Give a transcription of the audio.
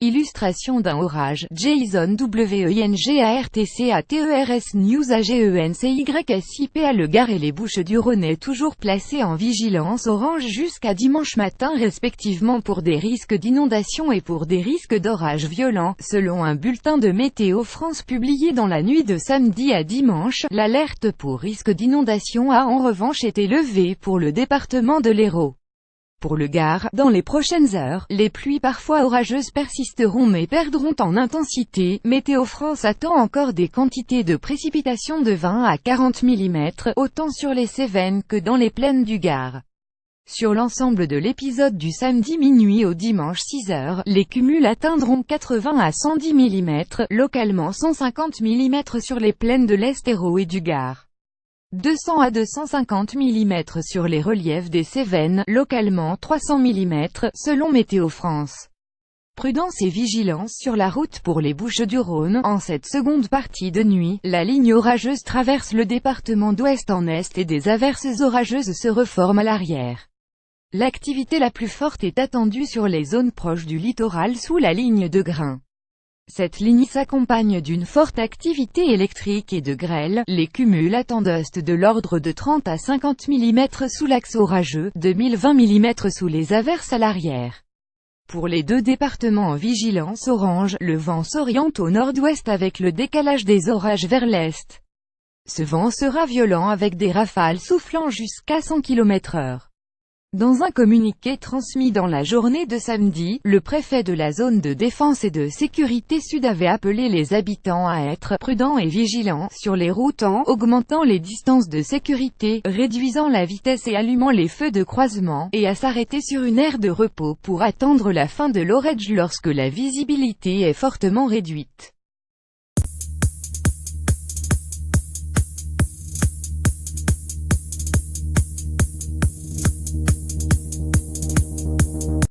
Illustration d'un orage. Jason WENGARTCATERS News AGENCYSIPA. Le Gard et les Bouches-du-Rhône toujours placés en vigilance orange jusqu'à dimanche matin respectivement pour des risques d'inondation et pour des risques d'orages violents, selon un bulletin de Météo France publié dans la nuit de samedi à dimanche. L'alerte pour risque d'inondation a en revanche été levée pour le département de l'Hérault. Pour le Gard, dans les prochaines heures, les pluies parfois orageuses persisteront mais perdront en intensité. Météo France attend encore des quantités de précipitations de 20 à 40 mm, autant sur les Cévennes que dans les plaines du Gard. Sur l'ensemble de l'épisode du samedi minuit au dimanche 6 heures, les cumuls atteindront 80 à 110 mm, localement 150 mm sur les plaines de l'Est Hérault et du Gard. 200 à 250 mm sur les reliefs des Cévennes, localement 300 mm, selon Météo France. Prudence et vigilance sur la route pour les Bouches-du-Rhône. En cette seconde partie de nuit, la ligne orageuse traverse le département d'ouest en est et des averses orageuses se reforment à l'arrière. L'activité la plus forte est attendue sur les zones proches du littoral sous la ligne de Grain. Cette ligne s'accompagne d'une forte activité électrique et de grêle. Les cumuls attendent de l'ordre de 30 à 50 mm sous l'axe orageux, 2020 mm sous les averses à l'arrière. Pour les deux départements en vigilance orange, le vent s'oriente au nord-ouest avec le décalage des orages vers l'est. Ce vent sera violent avec des rafales soufflant jusqu'à 100 km/h. Dans un communiqué transmis dans la journée de samedi, le préfet de la zone de défense et de sécurité sud avait appelé les habitants à être prudents et vigilants sur les routes en augmentant les distances de sécurité, réduisant la vitesse et allumant les feux de croisement, et à s'arrêter sur une aire de repos pour attendre la fin de l'orage lorsque la visibilité est fortement réduite.